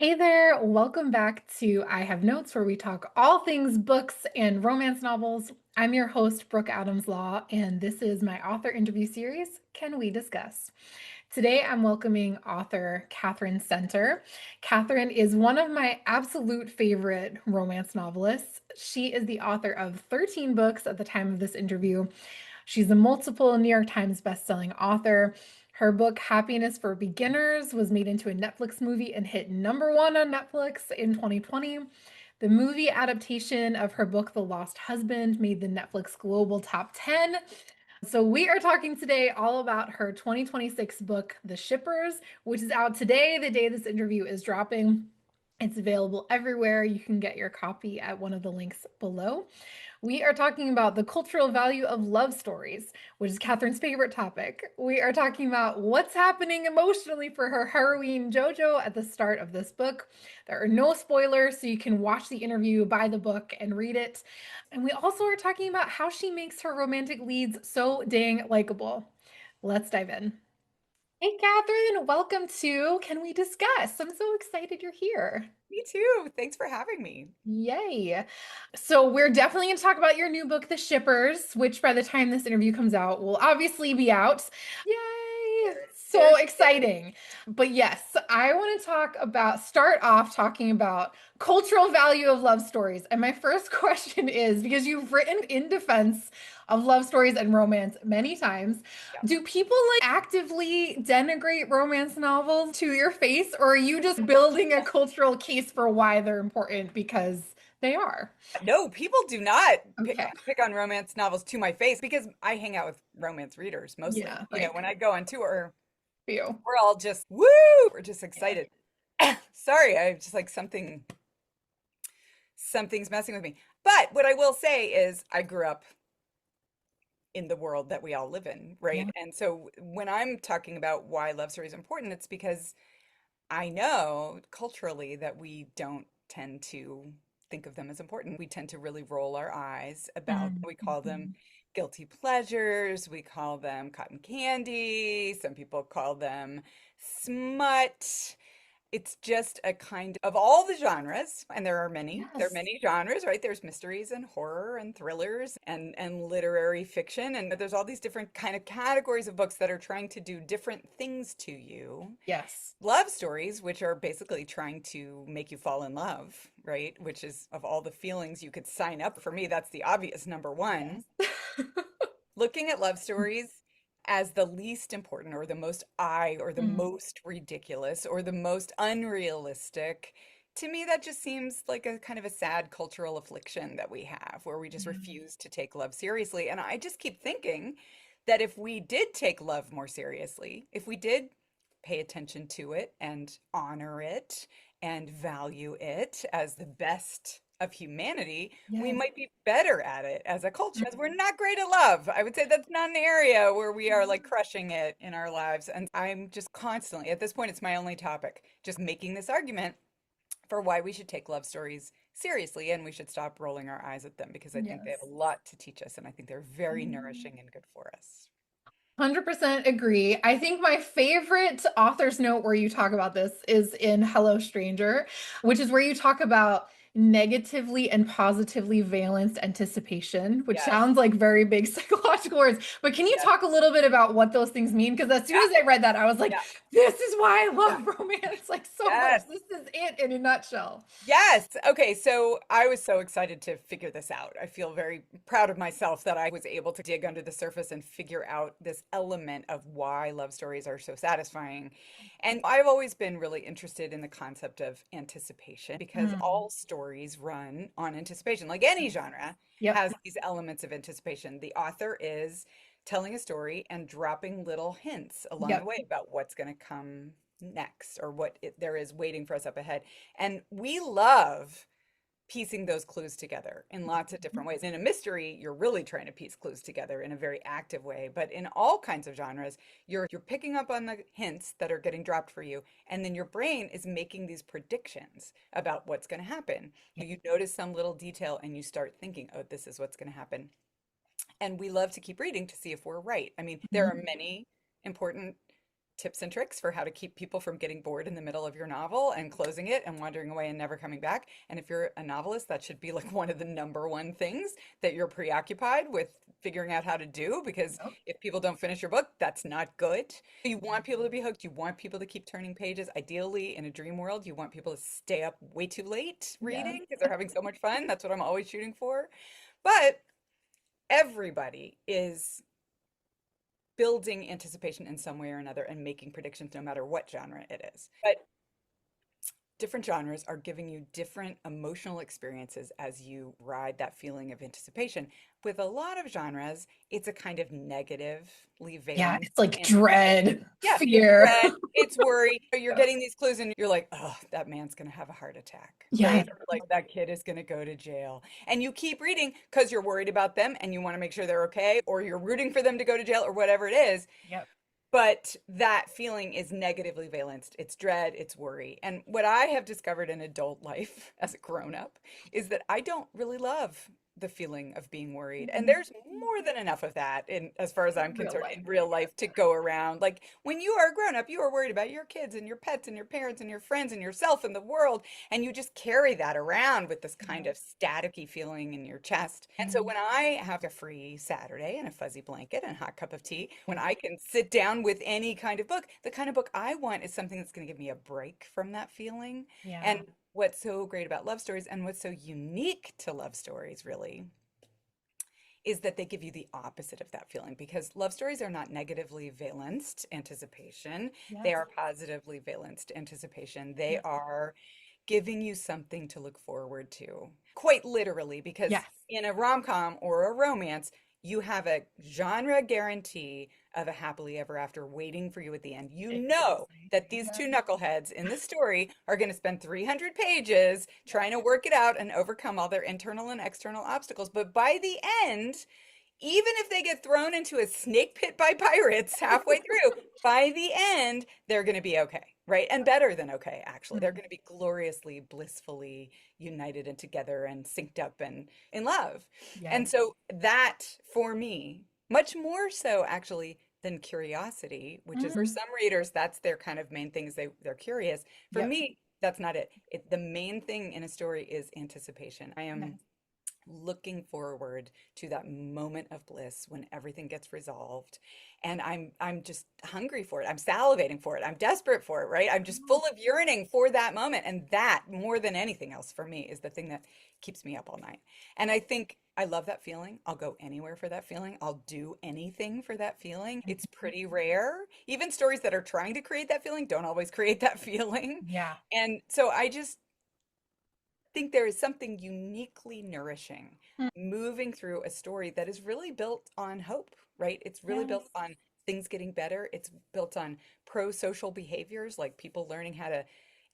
Hey there, welcome back to I Have Notes, where we talk all things books and romance novels. I'm your host, Brooke Adams Law, and this is my author interview series, Can We Discuss? Today I'm welcoming author Katherine Center. Katherine is one of my absolute favorite romance novelists. She is the author of 13 books at the time of this interview. She's a multiple New York Times bestselling author. Her book, Happiness for Beginners, was made into a Netflix movie and hit #1 on Netflix in 2020. The movie adaptation of her book, The Lost Husband, made the Netflix Global Top 10. So, we are talking today all about her 2026 book, The Shippers, which is out today, the day this interview is dropping. It's available everywhere. You can get your copy at one of the links below. We are talking about the cultural value of love stories, which is Catherine's favorite topic. We are talking about what's happening emotionally for her heroine JoJo at the start of this book. There are no spoilers, so you can watch the interview, buy the book, and read it. And we also are talking about how she makes her romantic leads so dang likable. Let's dive in. Hey, Catherine, welcome to Can We Discuss? I'm so excited you're here. Me too. Thanks for having me. Yay. So we're definitely going to talk about your new book, The Shippers, which by the time this interview comes out will obviously be out. Yay. Very So exciting. But yes, I want to start off talking about cultural value of love stories. And my first question is, because you've written in defense of love stories and romance many times, yeah. do people actively denigrate romance novels to your face, or are you just building a cultural case for why they're important because they are? No, people do not Okay. pick on romance novels to my face because I hang out with romance readers mostly. Yeah, When I go on tour, you. we're all just woo, we're just excited. Sorry, I just like something's messing with me. But what I will say is I grew up in the world that we all live in, right? Yeah. And so when I'm talking about why love stories are important, it's because I know culturally that we don't tend to think of them as important. We tend to really roll our eyes about, we call them Mhm. guilty pleasures, we call them cotton candy, some people call them smut. It's just a kind of all the genres, and there are Yes. many genres, right? There's mysteries and horror and thrillers and literary fiction, and there's all these different kind of categories of books that are trying to do different things to you. Yes. Love stories, which are basically trying to make you fall in love, right? Which is of all the feelings you could sign up for me, that's the obvious number one. Yes. Looking at love stories as the least important or the most or the Mm, most ridiculous or the most unrealistic, to me, that just seems like a kind of a sad cultural affliction that we have where we just mm, refuse to take love seriously. And I just keep thinking that if we did take love more seriously, if we did pay attention to it and honor it and value it as the best of humanity, we yes. might be better at it as a culture. Because we're not great at love. I would say that's not an area where we are like crushing it in our lives. And I'm just constantly, at this point, it's my only topic, just making this argument for why we should take love stories seriously and we should stop rolling our eyes at them because I think they have Yes. a lot to teach us and I think they're very nourishing and good for us. 100% agree. I think my favorite author's note where you talk about this is in Hello Stranger, which is where you talk about negatively and positively valenced anticipation, which Yes, sounds like very big psychological words. But can you yes, talk a little bit about what those things mean? Because as soon yeah, as I read that, I was like, yeah, this is why I yeah. love romance like so much. Yes. This is it in a nutshell. Yes. Okay. So I was so excited to figure this out. I feel very proud of myself that I was able to dig under the surface and figure out this element of why love stories are so satisfying. And I've always been really interested in the concept of anticipation because Mm. all stories run on anticipation. Like any genre Yep. has these elements of anticipation. The author is telling a story and dropping little hints along the Yep. way about what's going to come next or there is waiting for us up ahead. And we love piecing those clues together in lots of different ways. In a mystery, you're really trying to piece clues together in a very active way, but in all kinds of genres, you're picking up on the hints that are getting dropped for you, and then your brain is making these predictions about what's going to happen. You notice some little detail and you start thinking, "Oh, this is what's going to happen." And we love to keep reading to see if we're right. I mean, there are Mhm. many important tips and tricks for how to keep people from getting bored in the middle of your novel and closing it and wandering away and never coming back. And if you're a novelist, that should be like one of the number one things that you're preoccupied with figuring out how to do, because Yep. if people don't finish your book, that's not good. You want people to be hooked. You want people to keep turning pages. Ideally, in a dream world, you want people to stay up way too late Yes. reading because they're having so much fun. That's what I'm always shooting for. But everybody is building anticipation in some way or another and making predictions no matter what genre it is. But different genres are giving you different emotional experiences as you ride that feeling of anticipation. With a lot of genres, it's a kind of negatively Yeah, valent it's like anticipation. dread, Yeah, it's fear. dread, it's worry. You're getting these clues and you're like, oh, that man's going to have a heart attack, Yes. right? Or like that kid is going to go to jail. And you keep reading because you're worried about them and you want to make sure they're okay, or you're rooting for them to go to jail or whatever it is. Yep. But that feeling is negatively valenced. It's dread, it's worry. And what I have discovered in adult life as a grown up is that I don't really love the feeling of being worried. And there's more than enough of that in as far as I'm Real concerned life. in real life to go around. Like when you are a grown up, you are worried about your kids and your pets and your parents and your friends and yourself and the world. And you just carry that around with this kind Yeah. of staticky feeling in your chest. And so Mhm. when I have a free Saturday and a fuzzy blanket and a hot cup of tea, when I can sit down with any kind of book, the kind of book I want is something that's going to give me a break from that feeling. Yeah. And what's so great about love stories and what's so unique to love stories really is that they give you the opposite of that feeling, because love stories are not negatively valenced anticipation. They Yes. are positively valenced anticipation. They Yep. are giving you something to look forward to, quite literally, because Yes. in a rom-com or a romance, you have a genre guarantee of a happily ever after waiting for you at the end. You know Exactly. that these Yeah. two knuckleheads in the story are going to spend 300 pages trying to work it out and overcome all their internal and external obstacles. But by the end, even if they get thrown into a snake pit by pirates halfway through, by the end, they're going to be okay, right? And better than okay, actually. They're Mhm. going to be gloriously, blissfully united and together and synced up and in love. Yes. And so that, for me, much more so actually than curiosity, which is for Mhm. some readers, that's their kind of main thing is they're curious. For Yep. me, that's not it. The main thing in a story is anticipation. I am Yes. looking forward to that moment of bliss when everything gets resolved, and I'm just hungry for it. I'm salivating for it. I'm desperate for it, right? I'm just full of yearning for that moment, and that more than anything else for me is the thing that keeps me up all night. And I think I love that feeling. I'll go anywhere for that feeling. I'll do anything for that feeling. It's pretty rare. Even stories that are trying to create that feeling don't always create that feeling. Yeah. And so I just think there is something uniquely nourishing Mm. moving through a story that is really built on hope, right? It's really built Yes. on things getting better. It's built on pro-social behaviors, like people learning how to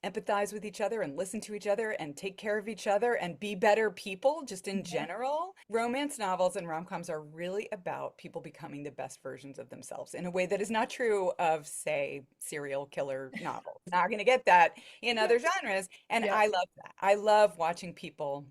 empathize with each other and listen to each other and take care of each other and be better people just in Yeah. general. Romance novels and rom-coms are really about people becoming the best versions of themselves in a way that is not true of, say, serial killer novels. Not going to get that in Yep. other genres. And Yep. I love that. I love watching people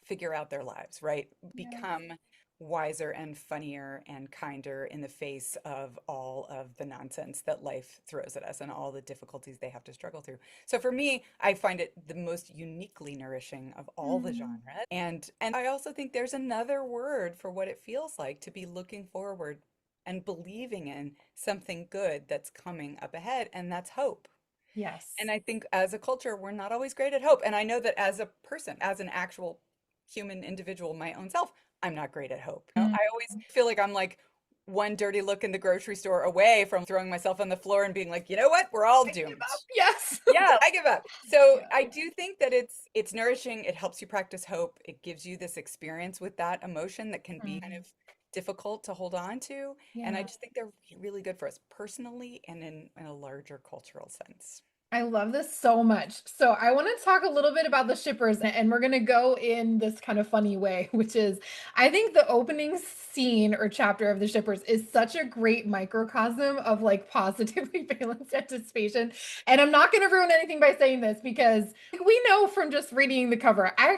figure out their lives, right? Yes. Become wiser and funnier and kinder in the face of all of the nonsense that life throws at us and all the difficulties they have to struggle through. So for me, I find it the most uniquely nourishing of all the Mhm. genres. And I also think there's another word for what it feels like to be looking forward and believing in something good that's coming up ahead, and that's hope. Yes. And I think as a culture, we're not always great at hope. And I know that as a person, as an actual human individual, my own self, I'm not great at hope. You know, Mm. I always feel like I'm like one dirty look in the grocery store away from throwing myself on the floor and being like, you know what? We're all I give doomed. up. Yes. Yeah, I give up. So Yeah. I do think that it's nourishing. It helps you practice hope. It gives you this experience with that emotion that can be kind Mhm. of difficult to hold on to. And I Yeah. just think they're really good for us personally and in a larger cultural sense. I love this so much. So I want to talk a little bit about the shippers, and we're going to go in this kind of funny way, which is I think the opening scene or chapter of the shippers is such a great microcosm of like positively balanced anticipation. And I'm not going to ruin anything by saying this because we know from just reading the cover. I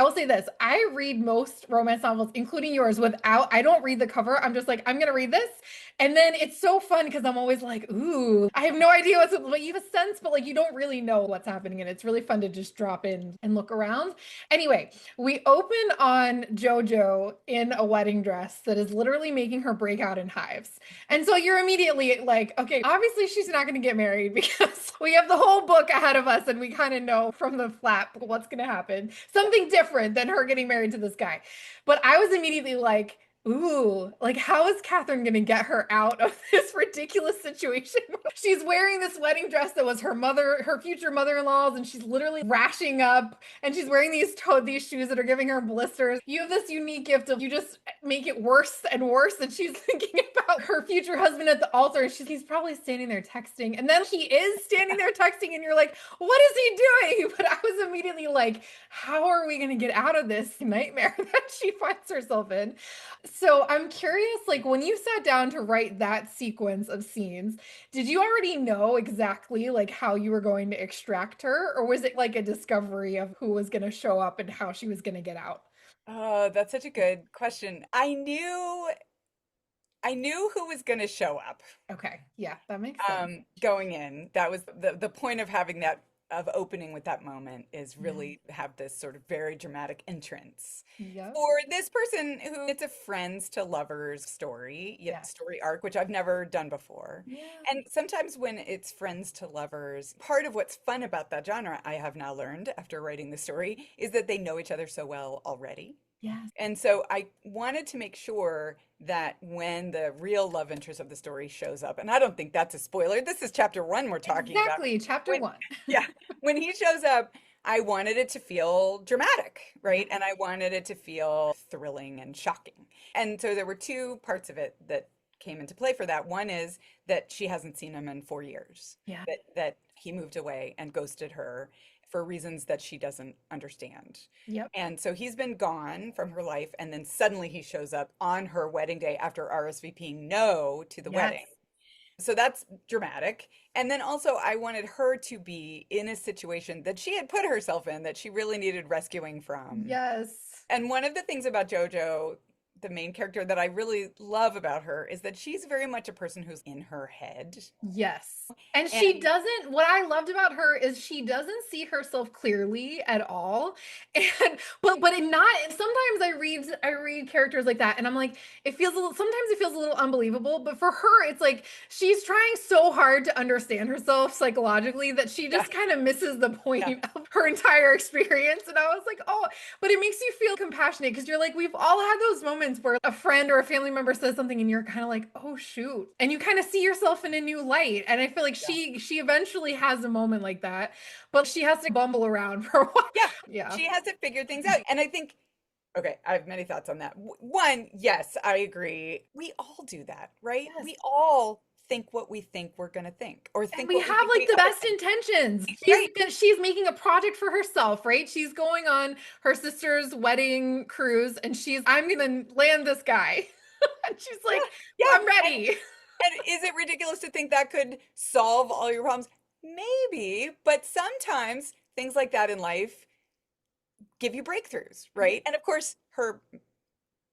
will say this. I read most romance novels, including yours, I don't read the cover. I'm just like, I'm going to read this. And then it's so fun because I'm always like, ooh, I have no idea what you have a sense, but like you don't really know what's happening. And it's really fun to just drop in and look around. Anyway, we open on JoJo in a wedding dress that is literally making her break out in hives. And so you're immediately like, okay, obviously she's not going to get married because we have the whole book ahead of us and we kind of know from the flap what's going to happen. Something different than her getting married to this guy. But I was immediately like, ooh, like how is Katherine going to get her out of this ridiculous situation? She's wearing this wedding dress that was her future mother-in-law's, and she's literally rashing up, and she's wearing these shoes that are giving her blisters. You have this unique gift of you just make it worse and worse, and she's thinking about her future husband at the altar. He's probably standing there texting, and then he is standing there texting, and you're like, what is he doing? But I was immediately like, how are we going to get out of this nightmare that she finds herself in? So I'm curious, like when you sat down to write that sequence of scenes, did you already know exactly like how you were going to extract her, or was it like a discovery of who was going to show up and how she was going to get out? Oh, that's such a good question. I knew who was going to show up Okay, yeah, that makes sense. going in. That was the point of having that of opening with that moment is Yeah. really have this sort of very dramatic entrance Yep. for this person who it's a friends to lovers story, Yes. story arc, which I've never done before. Yeah. And sometimes when it's friends to lovers, part of what's fun about that genre, I have now learned after writing the story, is that they know each other so well already. Yes. And so I wanted to make sure that when the real love interest of the story shows up, and I don't think that's a spoiler, this is chapter one we're talking about. Exactly. Chapter When, one. yeah, when he shows up, I wanted it to feel dramatic, Yeah. right? And I wanted it to feel thrilling and shocking. And so there were two parts of it that came into play for that. One is that she hasn't seen him in 4 years, Yeah. that he moved away and ghosted her for reasons that she doesn't understand. Yep. And so he's been gone from her life, and then suddenly he shows up on her wedding day after RSVPing no to the Yes. wedding. So that's dramatic. And then also, I wanted her to be in a situation that she had put herself in that she really needed rescuing from. Yes. And one of the things about JoJo, the main character that I really love about her, is that she's very much a person who's in her head. Yes. And she And doesn't, what I loved about her is she doesn't see herself clearly at all. And but it not sometimes I read characters like that and I'm like, sometimes it feels a little unbelievable, but for her it's like she's trying so hard to understand herself psychologically that she yeah, just kind of misses the yeah, point of her entire experience. And I was like, oh, but it makes you feel compassionate because you're like, we've all had those moments where a friend or a family member says something and you're kind of like, oh shoot. And you kind of see yourself in a new light. And I feel like yeah. she eventually has a moment like that, but she has to bumble around for a while. Yeah, Yeah. she has to figure things out. And I think, okay, I have many thoughts on that. One, yes, I agree. We all do that, right? Yes. We all think what we think we're going to think, or And think we what we have think like we the ought to best think, intentions. right? She's making a project for herself, right? She's going on her sister's wedding cruise and I'm gonna land this guy. And she's Yeah, like, yeah. I'm ready. And is it ridiculous to think that could solve all your problems? Maybe, but sometimes things like that in life give you breakthroughs, right? And of course, her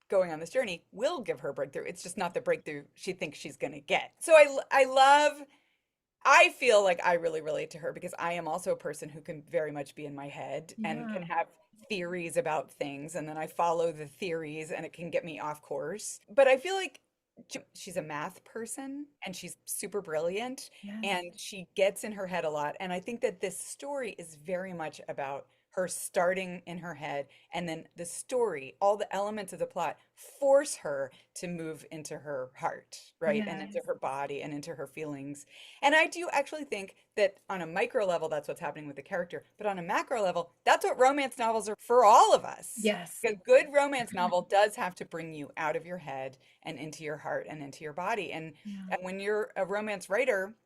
going on this journey will give her a breakthrough. It's just not the breakthrough she thinks she's going to get. So I feel like I really relate to her because I am also a person who can very much be in my head and can Yeah. have theories about things. And then I follow the theories and it can get me off course. But I feel like she's a math person and she's super brilliant Yes. and she gets in her head a lot. And I think that this story is very much about her starting in her head and then the story, all the elements of the plot force her to move into her heart, right? And into Yes. her body and into her feelings. And I do actually think that on a micro level, that's what's happening with the character. But on a macro level, that's what romance novels are for all of us. Yes. A good romance novel does have to bring you out of your head and into your heart and into your body. And Yeah. when you're a romance writer,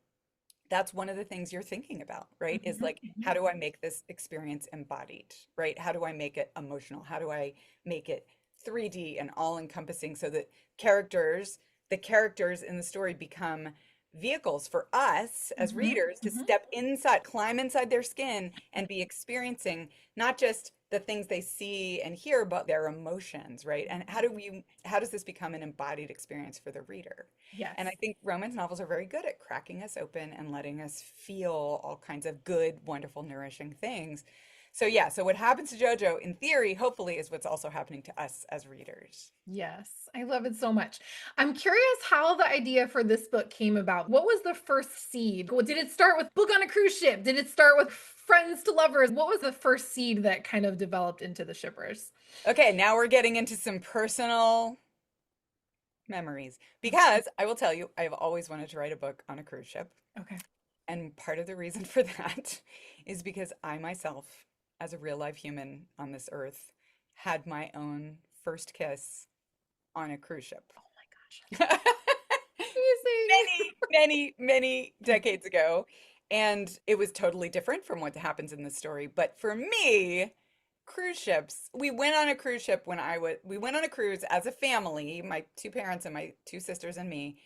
that's one of the things you're thinking about, right? Is Mhm, like, how mhm. do I make this experience embodied, right? How do I make it emotional? How do I make it 3D and all encompassing so that the characters in the story become vehicles for us as Mhm, readers to mhm. step inside, climb inside their skin and be experiencing not just the things they see and hear, but their emotions, right? And how does this become an embodied experience for the reader? And I Yes. think romance novels are very good at cracking us open and letting us feel all kinds of good, wonderful, nourishing things. So yeah, so what happens to JoJo in theory, hopefully, is what's also happening to us as readers. Yes, I love it so much. I'm curious how the idea for this book came about. What was the first seed? Did it start with book on a cruise ship? Did it start with friends to lovers? What was the first seed that kind of developed into the shippers? Okay, now we're getting into some personal memories because I will tell you, I've always wanted to write a book on a cruise ship. Okay. And part of the reason for that is because I myself, as a real live human on this earth, had my own first kiss on a cruise ship. Oh my gosh, that's amazing. Many decades ago. And it was totally different from what happens in the story. But for me, cruise ships, we went on a cruise ship we went on a cruise as a family, my two parents and my two sisters and me,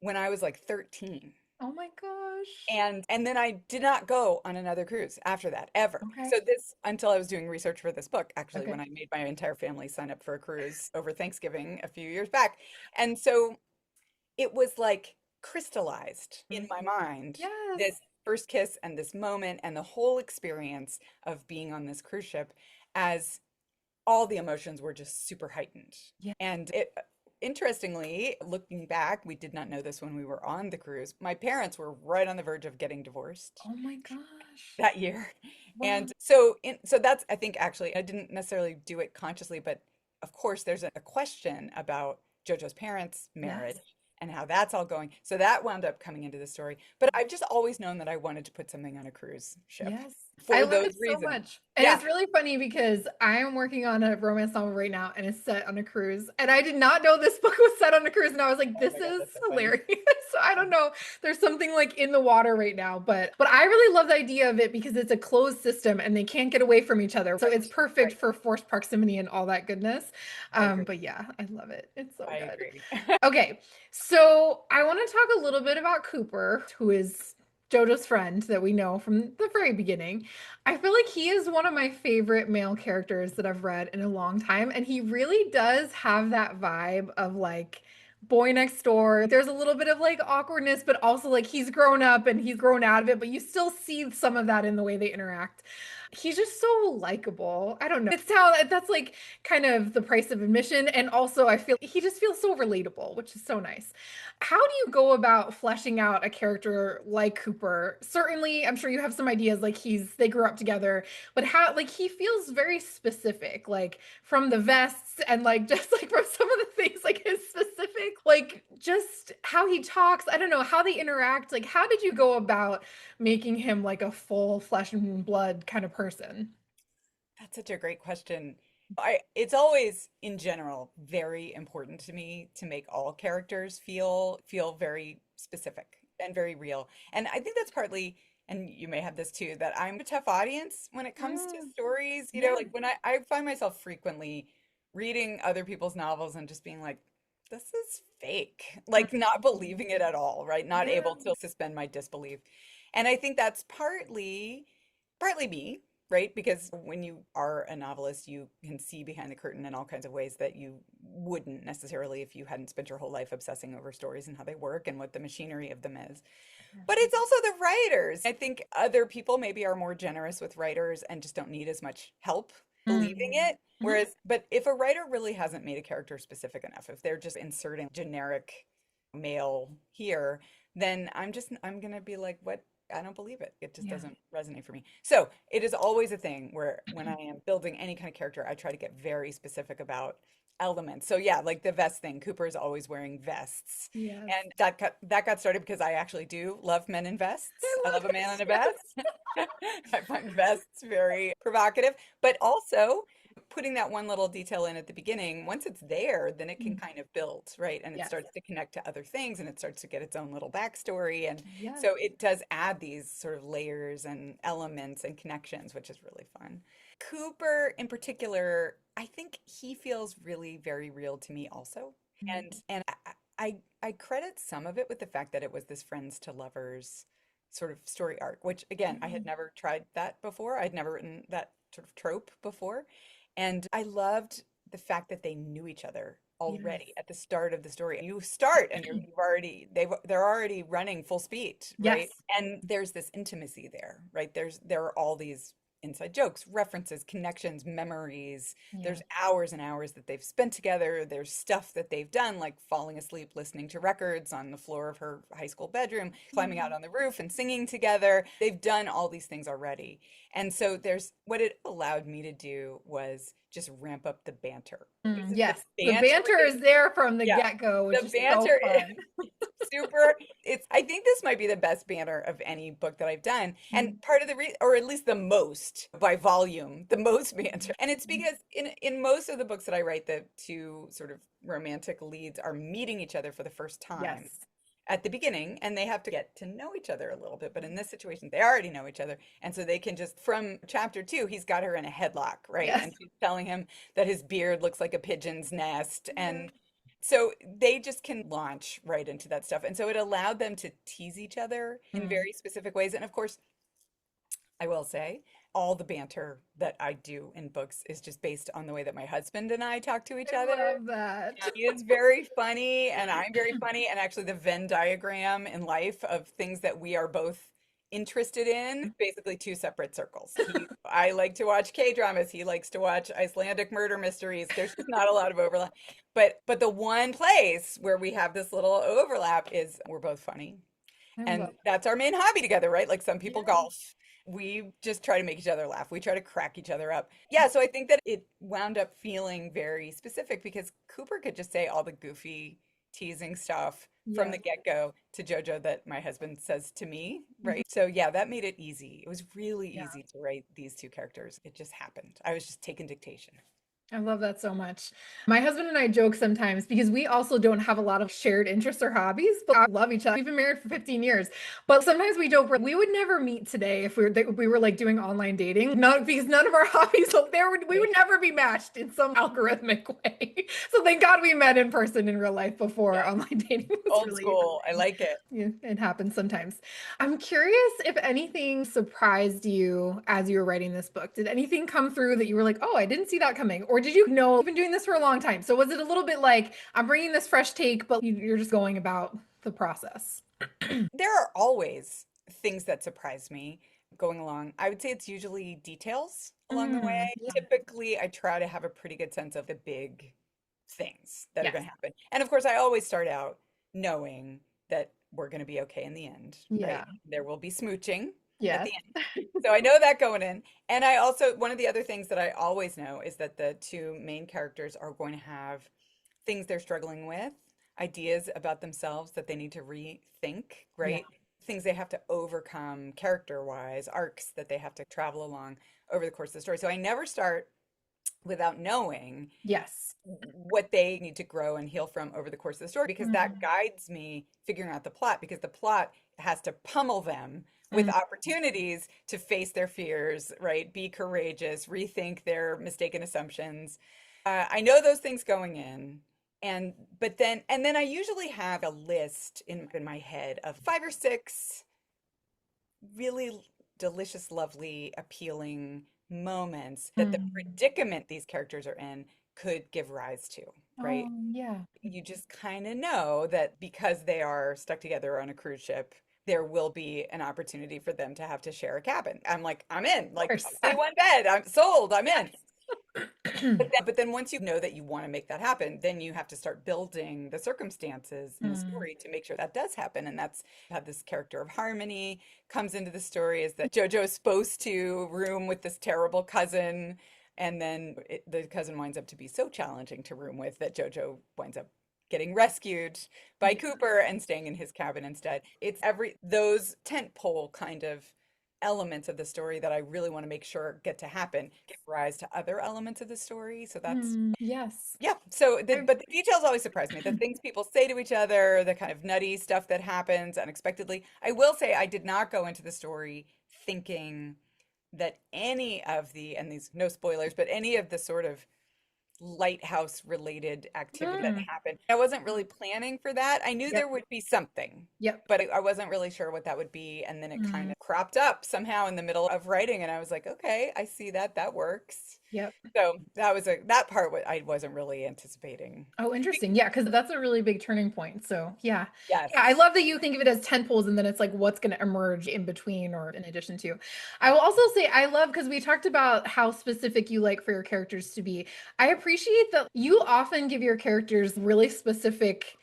when I was like 13. Oh my gosh. And then I did not go on another cruise after that, ever. Okay. So this, until I was doing research for this book, actually, when Okay. I made my entire family sign up for a cruise over Thanksgiving a few years back. And so it was like crystallized in my mind, this Yes. first kiss and this moment and the whole experience of being on this cruise ship, as all the emotions were just super heightened. Yeah. And it, interestingly, looking back, we did not know this when we were on the cruise. My parents were right on the verge of getting divorced Oh my gosh. that year. Wow. And so that's, I think, actually, I didn't necessarily do it consciously, but of course there's a question about JoJo's parents' marriage Yes. and how that's all going. So that wound up coming into the story. But I've just always known that I wanted to put something on a cruise ship Yes. I for love those it so reasons. much. And Yeah. it's really funny because I am working on a romance novel right now and it's set on a cruise. And I did not know this book was set on a cruise. And I was like, Oh this my God, is that's so funny. hilarious. So I don't know. There's something like in the water right now. But I really love the idea of it because it's a closed system and they can't get away from each other. So it's Right, perfect right. for forced proximity and all that goodness. I agree. But yeah, I love it. It's so I good. agree. Okay, so I want to talk a little bit about Cooper, who is JoJo's friend that we know from the very beginning. I feel like he is one of my favorite male characters that I've read in a long time, and he really does have that vibe of like boy next door. There's a little bit of like awkwardness, but also like he's grown up and he's grown out of it, but you still see some of that in the way they interact. He's just so likable. I don't know. It's how that's like kind of the price of admission. And also, I feel he just feels so relatable, which is so nice. How do you go about fleshing out a character like Cooper? Certainly, I'm sure you have some ideas, like they grew up together, but how, like, he feels very specific, like from the vests and like just like from some of the things, like his specific, like just how he talks. I don't know, how they interact. Like, how did you go about making him like a full flesh and blood kind of person? That's such a great question. It's always in general very important to me to make all characters feel very specific and very real. And I think that's partly, and you may have this too, that I'm a tough audience when it comes to Mm, stories. You know, yeah. like when I find myself frequently reading other people's novels and just being like, this is fake, like not believing it at all, right? Not Yeah. able to suspend my disbelief. And I think that's partly me, right? Because when you are a novelist, you can see behind the curtain in all kinds of ways that you wouldn't necessarily if you hadn't spent your whole life obsessing over stories and how they work and what the machinery of them is. But it's also the writers. I think other people maybe are more generous with writers and just don't need as much help believing Mm. it. Mhm. But if a writer really hasn't made a character specific enough, if they're just inserting generic male here, then I'm gonna be like, what? I don't believe it. It just Yeah. doesn't resonate for me. So it is always a thing where when I am building any kind of character, I try to get very specific about elements. So yeah, like the vest thing, Cooper is always wearing vests. Yes. And that got started because I actually do love men in vests. I I love love a man this. in a Yes. vest. I find vests very provocative, but also putting that one little detail in at the beginning, once it's there, then it can Mm. kind of build, right? And it Yes. starts to connect to other things and it starts to get its own little backstory. And Yes. so it does add these sort of layers and elements and connections, which is really fun. Cooper in particular, I think he feels really very real to me also. Mm. And I credit some of it with the fact that it was this friends to lovers sort of story arc, which again, I had Mm. never tried that before. I'd never written that sort of trope before. And I loved the fact that they knew each other Yes. already at the start of the story. You start and you've already they're already running full speed, right? Yes. And there's this intimacy there, right? There are all these inside jokes, references, connections, memories. Yeah. There's hours and hours that they've spent together. There's stuff that they've done, like falling asleep listening to records on the floor of her high school bedroom, climbing out Mm. on the roof and singing together. They've done all these things already. And so there's what it allowed me to do was just ramp up the banter. Mm. The Yes. The banter banter is, is there from the yeah, get-go, which the is so banter fun. super. It's I think this might be the best banner of any book that I've done, Mm. and part of the or at least the most by volume, the most banter. And it's Mm. because in most of the books that I write, the two sort of romantic leads are meeting each other for the first time Yes. at the beginning, and they have to get to know each other a little bit. But in this situation, they already know each other, and so they can just from chapter two, he's got her in a headlock, right? Yes. And she's telling him that his beard looks like a pigeon's nest, Yes. and so they just can launch right into that stuff. And so it allowed them to tease each other in Mm. very specific ways. And of course, I will say, all the banter that I do in books is just based on the way that my husband and I talk to each I other. love that. He is very funny, and I'm very funny. And actually, the Venn diagram in life of things that we are both interested in, basically two separate circles. I like to watch K-dramas. He likes to watch Icelandic murder mysteries. There's just not a lot of overlap. But the one place where we have this little overlap is we're both funny. I And love that's our main hobby together, right? Like some that. people Yeah. golf. We just try to make each other laugh. We try to crack each other up. Yeah, so I think that it wound up feeling very specific because Cooper could just say all the goofy, teasing stuff from the Yes. get-go to JoJo that my husband says to me, Mhm. right? So yeah, that made it easy. It was really Yeah. easy to write these two characters. It just happened. I was just taking dictation. I love that so much. My husband and I joke sometimes because we also don't have a lot of shared interests or hobbies, but I love each other. We've been married for 15 years. But sometimes we joke we would never meet today if we were like doing online dating. Not because none of our hobbies we would never be matched in some algorithmic way. So thank God we met in person in real life before Yeah, online dating was old really school. I thing. like it. Yeah, it happens sometimes. I'm curious if anything surprised you as you were writing this book. Did anything come through that you were like, oh, I didn't see that coming? Or did you know you've been doing this for a long time? So was it a little bit like, I'm bringing this fresh take, but you're just going about the process? There are always things that surprise me going along. I would say it's usually details along the way. Yeah. Typically, I try to have a pretty good sense of the big things that are Yes. going to happen. And of course, I always start out knowing that we're going to be okay in the end, right? Yeah. There will be smooching at Yes. the end. So I know that going in. And I also, one of the other things that I always know is that the two main characters are going to have things they're struggling with, ideas about themselves that they need to rethink, Yeah. right? Things they have to overcome character-wise, arcs that they have to travel along over the course of the story. So I never start without knowing Yes. what they need to grow and heal from over the course of the story because that Mhm. guides me figuring out the plot because the plot has to pummel them with Mhm. opportunities to face their fears, right? Be courageous, rethink their mistaken assumptions. I know those things going in. And then I usually have a list in my head of five or six really delicious, lovely, appealing moments that the Mhm. predicament these characters are in could give rise to, right? Oh, yeah. You just kind of know that because they are stuck together on a cruise ship, there will be an opportunity for them to have to share a cabin. I'm like, I'm in, Of like course. only one bed. I'm sold. I'm in. Yes. But then once you know that you want to make that happen, then you have to start building the circumstances in the Mm. story to make sure that does happen. And that's how this character of Harmony comes into the story is that JoJo is supposed to room with this terrible cousin. And then the cousin winds up to be so challenging to room with that JoJo winds up getting rescued by Yeah. Cooper and staying in his cabin instead. It's those tent pole kind of elements of the story that I really want to make sure get to happen give rise to other elements of the story. So that's Yes. yeah. So I, but the details always surprise me. The things people say to each other, the kind of nutty stuff that happens unexpectedly. I will say I did not go into the story thinking that any of the, and these no spoilers, but any of the sort of lighthouse related activity that mm, happened. I wasn't really planning for that. I knew yep. there would be something, Yep. but I wasn't really sure what that would be. And then it kind Mm, of cropped up somehow in the middle of writing. And I was like, okay, I see that. That works. yep. So that was that part what I wasn't really anticipating. Oh, interesting. Yeah, because that's a really big turning point. So, yeah. Yeah, I Yes. love that you think of it as tent poles and then it's like what's going to emerge in between or in addition to. I will also say I love because we talked about how specific you like for your characters to be. I appreciate that you often give your characters really specific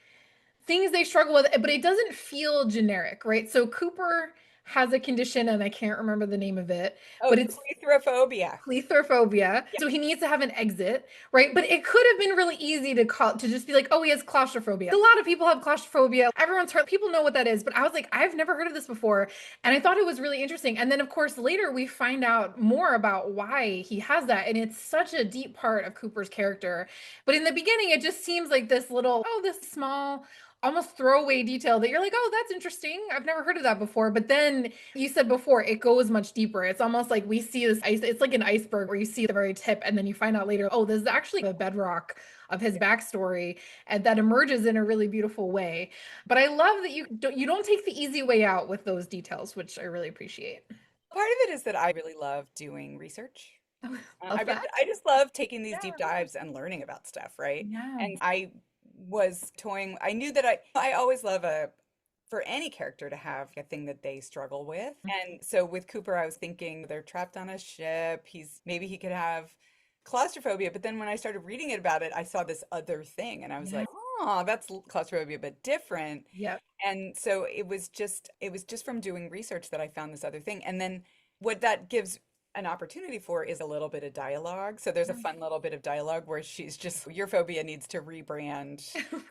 things they struggle with, but it doesn't feel generic, right? So Cooper has a condition and I can't remember the name of it, Oh, but it's claustrophobia. Cleithrophobia. Yeah. So he needs to have an exit, right? But it could have been really easy to call to just be like, oh, he has claustrophobia. A lot of people have claustrophobia. Everyone's heard, people know what that is. But I was like, I've never heard of this before. And I thought it was really interesting. And then, of course, later we find out more about why he has that. And it's such a deep part of Cooper's character. But in the beginning, it just seems like this little, oh, this small, almost throwaway detail that you're like, oh, that's interesting. I've never heard of that before. But then you said before, it goes much deeper. It's almost like we see this ice, it's like an iceberg where you see the very tip, and then you find out later, oh, this is actually the bedrock of his backstory, and that emerges in a really beautiful way. But I love that you don't take the easy way out with those details, which I really appreciate. Part of it is that I really love doing research. Love that. I just love taking these deep Yeah. dives and learning about stuff, right? Yeah. And I was toying, I knew that I always love for any character to have a thing that they struggle with. And so with Cooper, I was thinking they're trapped on a ship. Maybe he could have claustrophobia. But then when I started reading it about it, I saw this other thing and I was Yeah. like, oh, that's claustrophobia, but different. Yep. And so it was just from doing research that I found this other thing. And then what that gives an opportunity for is a little bit of dialogue. So there's a fun little bit of dialogue where she's just, your phobia needs to rebrand,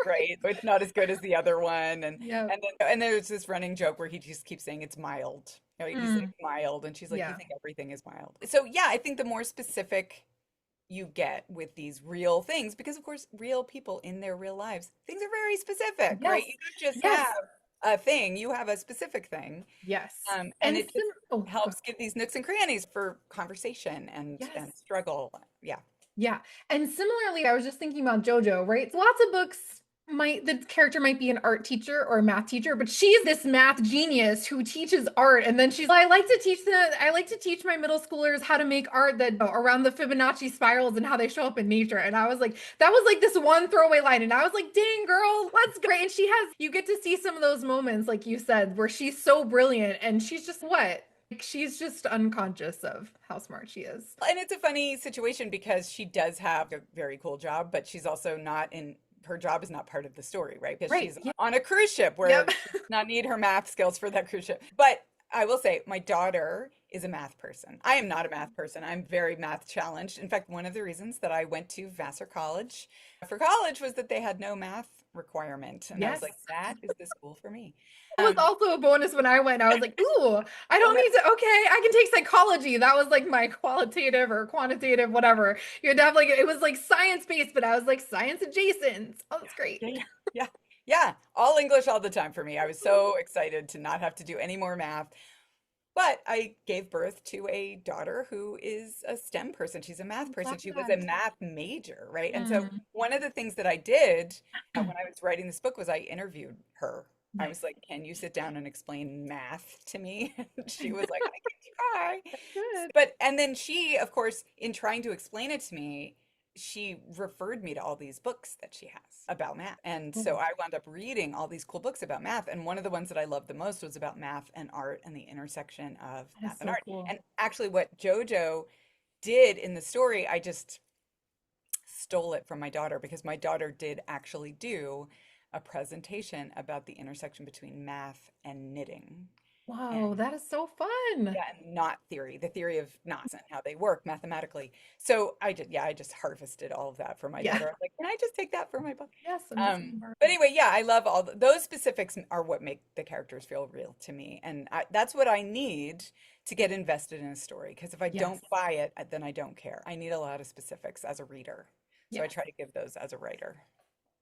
Right. right? It's not as good as the other one. Yep. And there's this running joke where he just keeps saying it's mild. You know, he's like Mm. mild, and she's like, you Yeah. think everything is mild. So yeah, I think the more specific you get with these real things, because of course, real people in their real lives, things are very specific, right? Yes. You don't just Yes. have a thing, you have a specific thing. Yes. And And it just oh, go helps give these nooks and crannies for conversation and yes. struggle. Yeah. Yeah. And similarly, I was just thinking about JoJo, right? So lots of books might the character might be an art teacher or a math teacher, but she's this math genius who teaches art. And then she's like, I like to teach my middle schoolers how to make art that around the Fibonacci spirals and how they show up in nature. And I was like, that was like this one throwaway line. And I was like, dang girl, let's great. And you get to see some of those moments, like you said, where she's so brilliant and she's just what? Like, she's just unconscious of how smart she is. And it's a funny situation because she does have a very cool job, but she's also not in her job is not part of the story, right? Because Right. she's Yeah. on a cruise ship where Yep. she does not need her math skills for that cruise ship. But I will say, my daughter is a math person. I am not a math person. I'm very math challenged. In fact, one of the reasons that I went to Vassar College for college was that they had no math requirement. And I was Yes. like, that is the school for me. It was Um, also a bonus when I went. I was like, ooh, I oh, don't need to, okay, I can take psychology. That was like my qualitative or quantitative, whatever. You had to have like, it was like science based, but I was like science adjacent. Oh, that's great. yeah, yeah, yeah, yeah. All English all the time for me. I was so excited to not have to do any more math. But I gave birth to a daughter who is a STEM person. She's a math I'm person. She was a glad. math major, right? And so Mm. one of the things that I did when I was writing this book was I interviewed her. I was Nice. like, "Can you sit down and explain math to me?" And she was like, "I can try." Good. But and then she, of course, in trying to explain it to me, she referred me to all these books that she has about math. And so Cool. I wound up reading all these cool books about math. And one of the ones that I loved the most was about math and art and the intersection of That is math and so art. cool. And actually, what JoJo did in the story, I just stole it from my daughter because my daughter did actually do a presentation about the intersection between math and knitting. Whoa, that is so fun. Yeah, and knot theory, the theory of knots and how they work mathematically. So I just harvested all of that for my Yeah. daughter. I'm like, can I just take that for my book? Yes, I'm just gonna borrow But it. anyway, yeah, I love those specifics are what make the characters feel real to me, and that's what I need to get invested in a story. Because if I don't Yes. buy it, then I don't care. I need a lot of specifics as a reader, so I Yes. try to give those as a writer.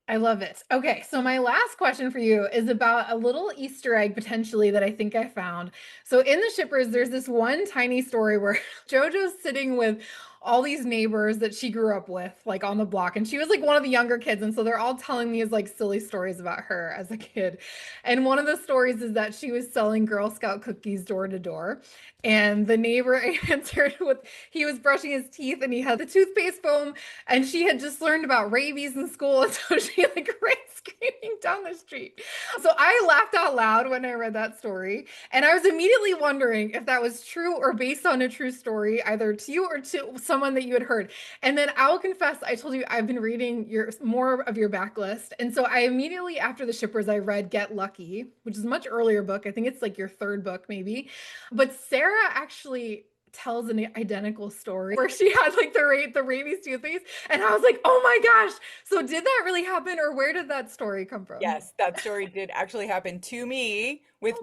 I love it. Okay, so my last question for you is about a little Easter egg potentially that I think I found. So in the Shippers, there's this one tiny story where JoJo's sitting with all these neighbors that she grew up with, like on the block, and she was like one of the younger kids, and so they're all telling me like silly stories about her as a kid. And one of the stories is that she was selling Girl Scout cookies door to door, and the neighbor answered with he was brushing his teeth and he had the toothpaste foam and she had just learned about rabies in school, and so she like ran screaming down the street. So I laughed out loud when I read that story, and I was immediately wondering if that was true or based on a true story, either to you or to someone that you had heard. And then I will confess, I told you I've been reading your more of your backlist, and so I immediately after the Shippers, I read Get Lucky, which is a much earlier book. I think it's like your third book, maybe. But Sarah actually tells an identical story where she had like the rabies toothpaste, and I was like, oh my gosh. So did that really happen, or where did that story come from? Yes, that story did actually happen to me with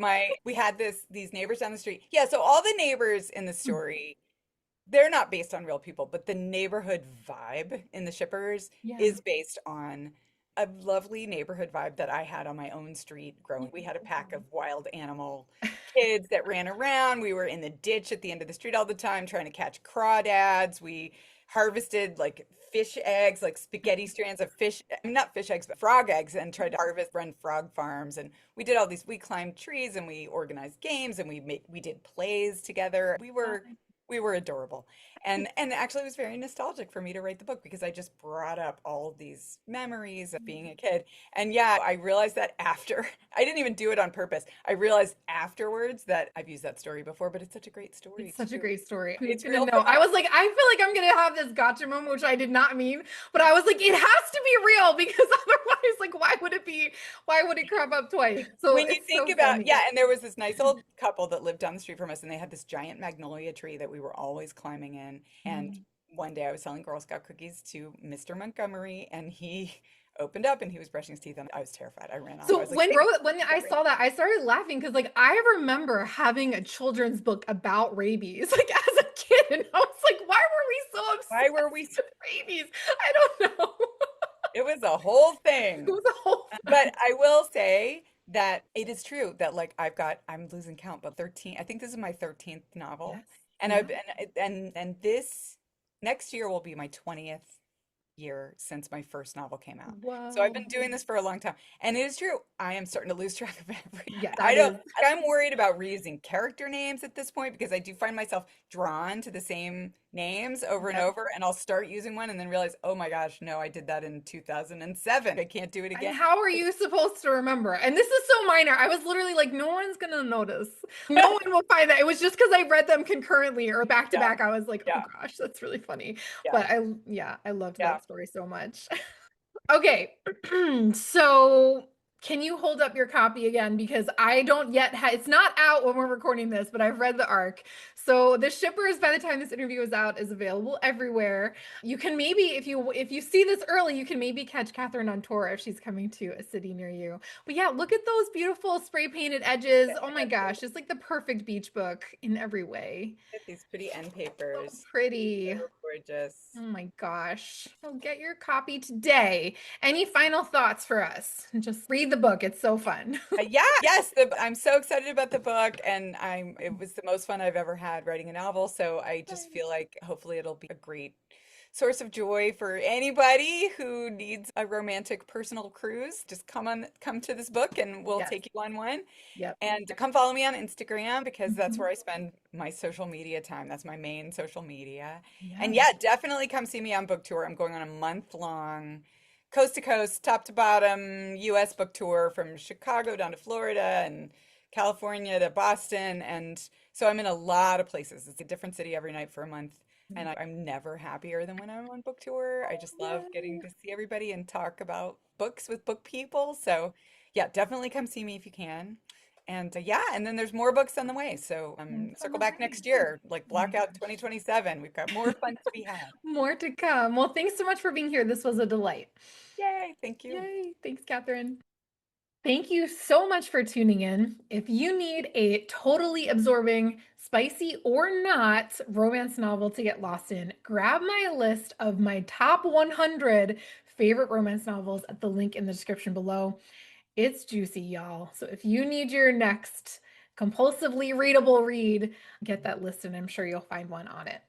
we had these neighbors down the street. Yeah, so all the neighbors in the story, they're not based on real people, but the neighborhood vibe in the Shippers Yeah. is based on a lovely neighborhood vibe that I had on my own street growing. We had a pack of wild animal kids that ran around. We were in the ditch at the end of the street all the time trying to catch crawdads. We harvested like fish eggs, like spaghetti strands of fish, I mean, not fish eggs, but frog eggs, and tried to harvest, run frog farms. And we did all these, we climbed trees and we organized games and we did plays together. We were adorable. And actually it was very nostalgic for me to write the book because I just brought up all of these memories of being a kid. And yeah, I realized that after I didn't even do it on purpose. I realized afterwards that I've used that story before, but it's such a great story It's such a too. great story. Who's It's gonna real know? for I was like, I feel like I'm gonna have this gotcha moment, which I did not mean, but I was like, it has to be real because otherwise, like, why would it be? Why would it crop up twice? So when you it's think so about, funny. yeah, and there was this nice old couple that lived down the street from us, and they had this giant magnolia tree that we were always climbing in. And Mm. one day I was selling Girl Scout cookies to Mr. Montgomery, and he opened up and he was brushing his teeth, and I was terrified. I ran off. I So was like, when I saw that, I started laughing because like I remember having a children's book about rabies, like as a kid, and I was like, why were we so why were obsessed we? with rabies? I don't know. It was a whole It thing. was a whole But thing. I will say that it is true that like I'm losing count, but 13, I think this is my 13th novel. Yes. And Yeah. I've been and this next year will be my 20th year since my first novel came out. So I've been Whoa. doing this for a long time. And it is true. I am starting to lose track of every Yeah, I that don't is. I'm worried about reusing character names at this point because I do find myself drawn to the same names over and Yep. over, and I'll start using one and then realize, "Oh my gosh, no, I did that in 2007. I can't do it And again." how are you supposed to remember? And this is so minor. I was literally like, no one's gonna notice. No one will find that. It was just because I read them concurrently or back to Yeah, back. I was like, oh yeah, gosh, that's really funny. yeah, But yeah, I loved yeah. that story so much. Okay, so can you hold up your copy again? Because I don't yet have, it's not out when we're recording this, but I've read the arc. So the Shippers, by the time this interview is out, is available everywhere. You can maybe, if you see this early, you can maybe catch Catherine on tour if she's coming to a city near you. But yeah, look at those beautiful spray painted edges. Oh my gosh, it's like the perfect beach book in every way. These pretty end So papers. pretty. So gorgeous. Oh my gosh. So get your copy today. Any final thoughts for us? Just read the book. It's so fun. Yeah, yes, I'm so excited about the book, and it was the most fun I've ever had writing a novel. So I just feel like hopefully it'll be a great source of joy for anybody who needs a romantic personal cruise. Just come to this book and we'll Yes. take you on one. Yep. And come follow me on Instagram because that's Mhm. where I spend my social media time. That's my main social media. And Yes. yeah, definitely come see me on book tour. I'm going on a month long, coast to coast, top to bottom US book tour from Chicago down to Florida and California to Boston. And so I'm in a lot of places. It's a different city every night for a month. And I'm never happier than when I'm on book tour. I just love getting Yay. to see everybody and talk about books with book people. So yeah, definitely come see me if you can. And yeah, and then there's more books on the way. So That's on circle the back way. next year, like Oh my block out gosh. 2027. We've got more fun to be had. More to come. Well, thanks so much for being here. This was a delight. Yay, thank you. Yay. Thanks, Catherine. Thank you so much for tuning in. If you need a totally absorbing, spicy or not romance novel to get lost in, grab my list of my top 100 favorite romance novels at the link in the description below. It's juicy, y'all. So if you need your next compulsively readable read, get that list and I'm sure you'll find one on it.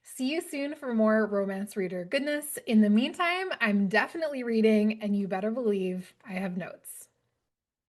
See you soon for more romance reader goodness. In the meantime, I'm definitely reading, and you better believe I have notes.